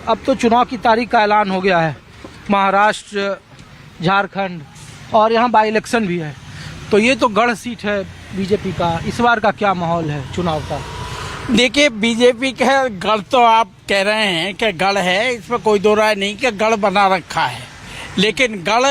अब तो चुनाव की तारीख का ऐलान हो गया है, महाराष्ट्र, झारखंड और यहाँ बाई इलेक्शन भी है, तो ये तो गढ़ सीट है बीजेपी का। इस बार का क्या माहौल है चुनाव का? देखिए, बीजेपी का गढ़ तो आप कह रहे हैं कि गढ़ है, इसमें कोई दो राय नहीं कि गढ़ बना रखा है, लेकिन गढ़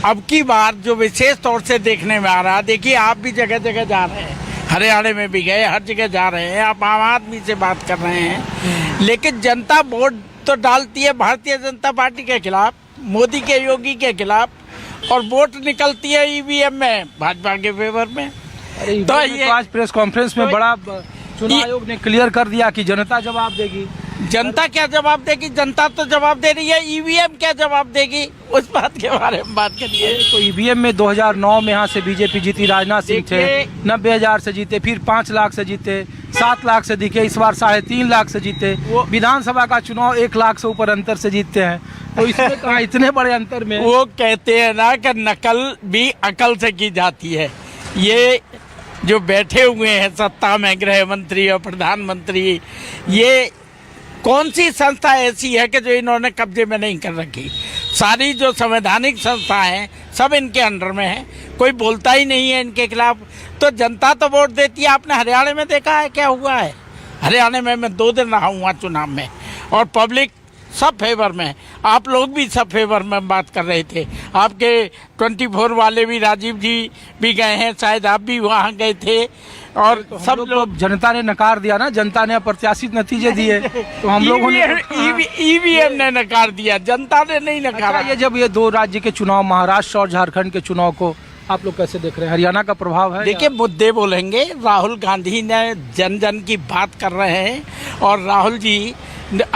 अब की बार जो विशेष तौर से देखने में आ रहा है, देखिए आप भी जगह जगह जा रहे हैं, हरियाणा में भी गए, हर जगह जा रहे हैं, आप आम आदमी से बात कर रहे हैं, लेकिन जनता वोट तो डालती है भारतीय जनता पार्टी के खिलाफ, मोदी के योगी के खिलाफ, और वोट निकलती है ईवीएम में भाजपा के फेवर में। तो ये आज प्रेस कॉन्फ्रेंस में बड़ा चुनाव आयोग ने क्लियर कर दिया कि जनता जवाब देगी। जनता क्या जवाब देगी? जनता तो जवाब दे रही है, ईवीएम क्या जवाब देगी, उस बात के बारे में बात करिए। तो ईवीएम में 2009 में यहाँ से बीजेपी जीती, राजनाथ सिंह थे, 90,000 से जीते, फिर 5 लाख से जीते, 7 लाख से दिखे, इस बार 3.5 लाख से जीते। विधानसभा का चुनाव 1 लाख से ऊपर अंतर से जीतते हैं, तो इसमें कहाँ इतने बड़े अंतर में? वो कहते हैं ना कि नकल भी अकल से की जाती है। ये जो बैठे हुए हैं सत्ता में, गृह मंत्री और प्रधानमंत्री, ये कौन सी संस्था ऐसी है कि जो इन्होंने कब्जे में नहीं कर रखी? सारी जो संवैधानिक संस्थाएं हैं सब इनके अंडर में है, कोई बोलता ही नहीं है इनके खिलाफ, तो जनता तो वोट देती है। आपने हरियाणा में देखा है क्या हुआ है? हरियाणा में मैं 2 दिन रहा हूँ वहाँ चुनाव में, और पब्लिक सब फेवर में, आप लोग भी सब फेवर में बात कर रहे थे। आपके 24 वाले भी, राजीव जी भी गए हैं, शायद आप भी वहाँ गए थे, और तो सब लोग, जनता ने नकार दिया ना, जनता ने अप्रत्याशित नतीजे दिए, तो हम लोगों ने ईवीएम ने नकार दिया, जनता ने नहीं नकारा। ये जब ये 2 राज्य के चुनाव, महाराष्ट्र और झारखंड के चुनाव को आप लोग कैसे देख रहे हैं? हरियाणा का प्रभाव है? देखिए, मुद्दे बोलेंगे, राहुल गांधी ने जन जन की बात कर रहे हैं, और राहुल जी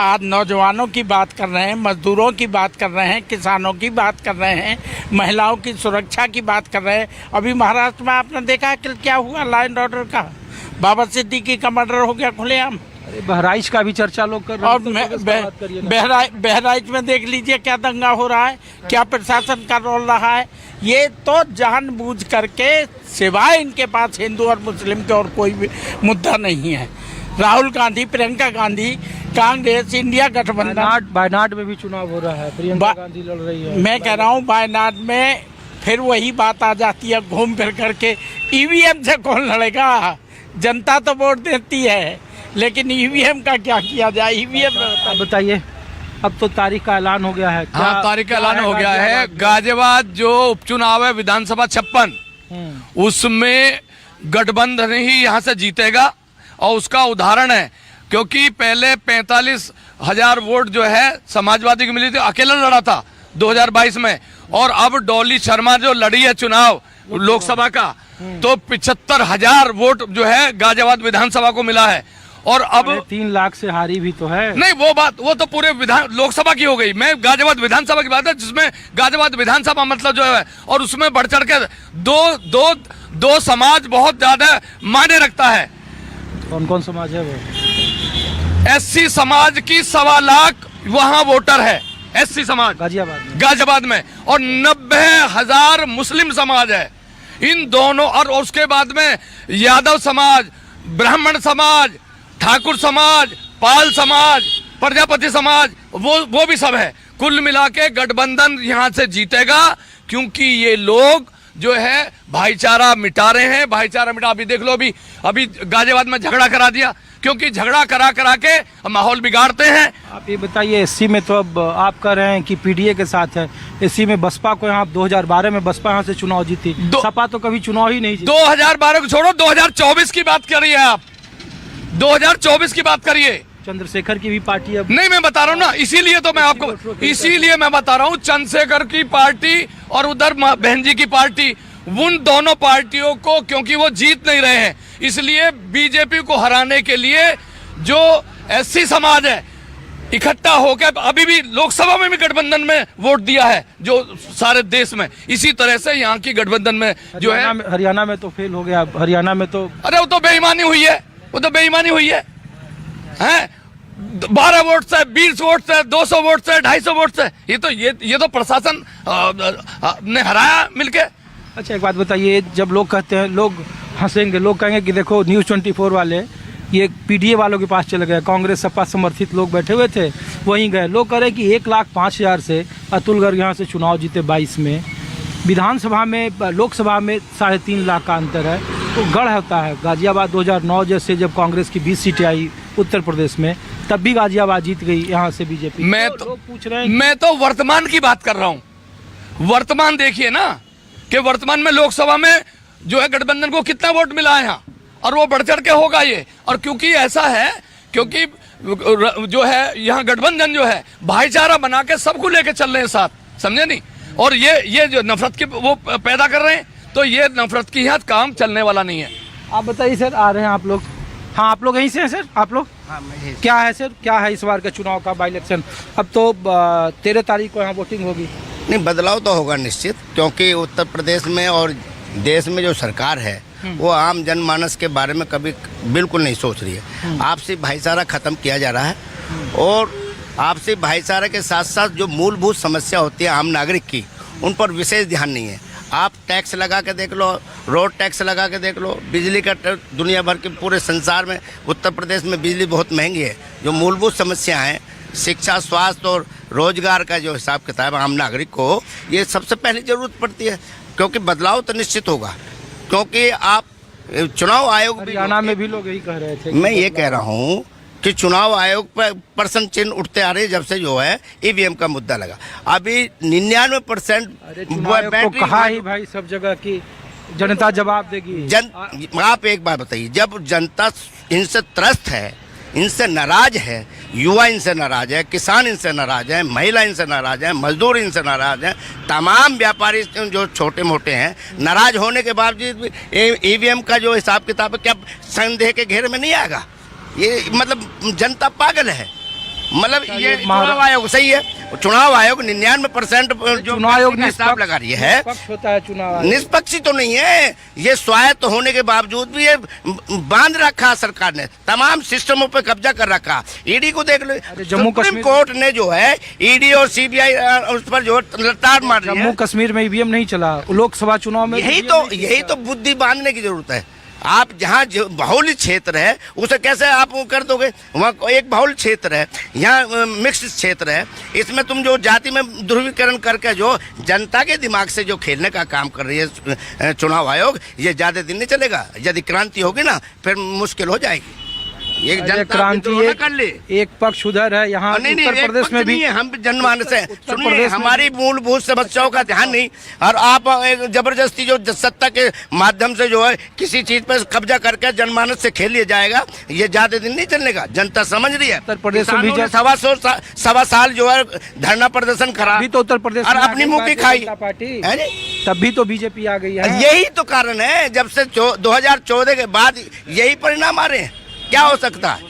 आज नौजवानों की बात कर रहे हैं, मजदूरों की बात कर रहे हैं, किसानों की बात कर रहे हैं, महिलाओं की सुरक्षा की बात कर रहे हैं। अभी महाराष्ट्र में आपने देखा कि क्या हुआ, लॉ एंड ऑर्डर का, बाबा सिद्दीकी का मर्डर हो गया खुलेआम। बहराइच का भी चर्चा लोग कर रहे हैं, और बहराइच में देख लीजिए क्या दंगा हो रहा है, क्या प्रशासन का रोल रहा है। ये तो जानबूझ करके, सिवाय इनके पास हिंदू और मुस्लिम के और कोई भी मुद्दा नहीं है। राहुल गांधी, प्रियंका गांधी, कांग्रेस, इंडिया गठबंधन, वायनाड में भी चुनाव हो रहा है, प्रियंका गांधी लड़ रही है। मैं कह रहा हूँ वायनाड में फिर वही बात आ जाती है घूम फिर करके, ईवीएम से कौन लड़ेगा? जनता तो वोट देती है, लेकिन ईवीएम का क्या किया जाए? ईवीएम बताइए, अब तो तारीख का ऐलान हो गया है। हाँ, तारीख का ऐलान हो गया है। गाजियाबाद जो उपचुनाव है विधानसभा 56, उसमें गठबंधन ही यहाँ से जीतेगा, और उसका उदाहरण है क्योंकि पहले 45,000 वोट जो है समाजवादी को मिली थी, अकेला लड़ा था 2022 में, और अब डॉली शर्मा जो लड़ी है चुनाव लोकसभा का, तो 75,000 वोट जो है गाजियाबाद विधानसभा को मिला है, और अब 3 लाख से हारी भी तो है। नहीं, वो तो पूरे लोकसभा की हो गई। मैं गाजियाबाद विधानसभा की बात है, जिसमें गाजियाबाद विधानसभा मतलब जो है, और उसमें बढ़ चढ़ के दो समाज बहुत ज्यादा मायने रखता है। कौन कौन समाज है वो? एससी समाज की 1.25 लाख वहां वोटर है, एससी समाज गाजियाबाद में, और 90,000 मुस्लिम समाज है। इन दोनों, और उसके बाद में यादव समाज, ब्राह्मण समाज, ठाकुर समाज, पाल समाज, प्रजापति समाज, वो भी सब है। कुल मिला के गठबंधन यहाँ से जीतेगा, क्योंकि ये लोग जो है भाईचारा मिटा रहे हैं। भाईचारा मिटा, अभी देख लो, अभी गाजियाबाद में झगड़ा करा दिया, क्योंकि झगड़ा करा के माहौल बिगाड़ते हैं। आप ये बताइए, एससी में तो अब आप कह रहे हैं कि पीडीए के साथ है, एससी में बसपा को यहाँ 2012 में बसपा यहाँ से चुनाव जीती, सपा तो कभी चुनाव ही नहीं जीती। 2012 को छोड़ो, 2024 की बात करिए आप, 2024 की बात करिए। चंद्रशेखर की भी पार्टी अब नहीं, मैं बता रहा हूँ ना, इसीलिए तो मैं आपको, इसीलिए मैं बता रहा हूँ, चंद्रशेखर की पार्टी और उधर बहन जी की पार्टी, उन दोनों पार्टियों को, क्योंकि वो जीत नहीं रहे हैं, इसलिए बीजेपी को हराने के लिए जो एससी समाज है इकट्ठा होकर अभी भी लोकसभा में भी गठबंधन में वोट दिया है, जो सारे देश में। इसी तरह से यहाँ की गठबंधन में जो है, हरियाणा में तो फेल हो गया। हरियाणा में तो, अरे वो तो बेईमानी हुई है, वो तो बेईमानी हुई है। 12 वोट से, 20 वोट से, 200 वोट से, 250 वोट से, ये तो प्रशासन ने हराया मिलके। अच्छा, एक बात बताइए, जब लोग कहते हैं, लोग हंसेंगे, लोग कहेंगे कि देखो News 24 वाले ये पीडीए वालों के पास चले गए, कांग्रेस सपा समर्थित लोग बैठे हुए थे, वहीं गए। लोग कह रहे कि 1,05,000 से अतुल गर्ग यहाँ से चुनाव जीते 22 में। विधानसभा में, लोकसभा में 3.5 लाख का अंतर है। तो गढ़ होता है गाजियाबाद 2009 जैसे जब कांग्रेस की 20 सीटें आई उत्तर प्रदेश में, तब भी गाजियाबाद जीत गई यहाँ से बीजेपी। लोग पूछ रहे हैं, मैं तो वर्तमान की बात कर रहा हूँ। वर्तमान देखिए ना कि वर्तमान में लोकसभा में जो है गठबंधन को कितना वोट मिला है यहाँ, और वो बढ़ चढ़ के होगा ये। और क्योंकि ऐसा है, क्योंकि जो है यहाँ गठबंधन जो है भाईचारा बना के सबको लेके चल रहे हैं साथ, समझे नहीं। और ये जो नफरत की वो पैदा कर रहे हैं, तो ये नफरत की यहाँ काम चलने वाला नहीं है। आप बताइए सर, आ रहे हैं आप लोग? हाँ, आप लोग यहीं से हैं सर? आप लोग? हाँ, मैं क्या है सर, क्या है इस बार का चुनाव का बाई इलेक्शन? अब तो 13 तारीख को यहाँ वोटिंग होगी। नहीं, बदलाव तो होगा निश्चित, क्योंकि उत्तर प्रदेश में और देश में जो सरकार है वो आम जनमानस के बारे में कभी बिल्कुल नहीं सोच रही है। आपसी भाईचारा खत्म किया जा रहा है, और आपसी भाईचारे के साथ साथ जो मूलभूत समस्या होती है आम नागरिक की, उन पर विशेष ध्यान नहीं है। आप टैक्स लगा के देख लो, रोड टैक्स लगा के देख लो, बिजली का दुनिया भर के पूरे संसार में उत्तर प्रदेश में बिजली बहुत महंगी है। जो मूलभूत समस्या हैं, शिक्षा, स्वास्थ्य और रोजगार का जो हिसाब किताब आम नागरिक को, ये सबसे पहले जरूरत पड़ती है। क्योंकि बदलाव तो निश्चित होगा, क्योंकि आप चुनाव आयोग भी, हरियाणा में भी लोग यही कह रहे थे। मैं ये कह रहा हूँ कि चुनाव आयोग पर प्रश्न चिन्ह उठते आ रहे हैं जब से जो है ईवीएम का मुद्दा लगा। अभी 99% को कहा ही भाई सब जगह की जनता जवाब देगी। आप एक बात बताइए, जब जनता इनसे त्रस्त है, इनसे नाराज है, युवा इनसे नाराज है, किसान इनसे नाराज है, महिला इनसे नाराज है, मजदूर इनसे नाराज है, तमाम व्यापारी जो छोटे मोटे हैं नाराज होने के बावजूद भी ईवीएम का जो हिसाब किताब है, क्या संदेह के घेरे में नहीं आएगा? ये मतलब जनता पागल है। मतलब ये चुनाव आयोग सही है, चुनाव आयोग 99% जो चुनाव आयोग हिसाब लगा रही है, निष्पक्ष होता है चुनाव आयोग। निष्पक्ष तो नहीं है, ये स्वायत्त होने के बावजूद भी ये बांध रखा सरकार ने, तमाम सिस्टमों पे कब्जा कर रखा। ईडी को देख लो, जम्मू सुप्रीम कश्मीर कोर्ट ने जो है ईडी और सीबीआई उस पर जो लताड़ मार रही जम्मू है। कश्मीर में ईवीएम नहीं चला, लोकसभा चुनाव में यही तो बुद्धि बांधने की जरूरत है। आप जहाँ जो बाहुल्य क्षेत्र है उसे कैसे आप वो कर दोगे? वहाँ एक बाहुल्य क्षेत्र है, यहाँ मिक्स क्षेत्र है, इसमें तुम जो जाति में ध्रुवीकरण करके जो जनता के दिमाग से जो खेलने का काम कर रही है चुनाव आयोग, ये ज़्यादा दिन नहीं चलेगा। यदि क्रांति होगी ना फिर मुश्किल हो जाएगी। ये क्रांति एक पक्ष उधर है, यहाँ उत्तर प्रदेश में भी हम जनमानस है। सुनिए, हमारी मूलभूत समस्याओं का ध्यान नहीं, और आप जबरदस्ती जो सत्ता के माध्यम से जो है किसी चीज पर कब्जा करके जनमानस से खेल लिया जाएगा, ये ज्यादा दिन नहीं चलने का। जनता समझ रही है। उत्तर प्रदेश में भी 1.25 साल जो है धरना प्रदर्शन करा, भी तो उत्तर प्रदेश और अपनी मुंह की खाई पार्टी, तब भी तो बीजेपी आ गई है। यही तो कारण है, जब से 2014 के बाद यही परिणाम आ रहे हैं। क्या हो सकता है?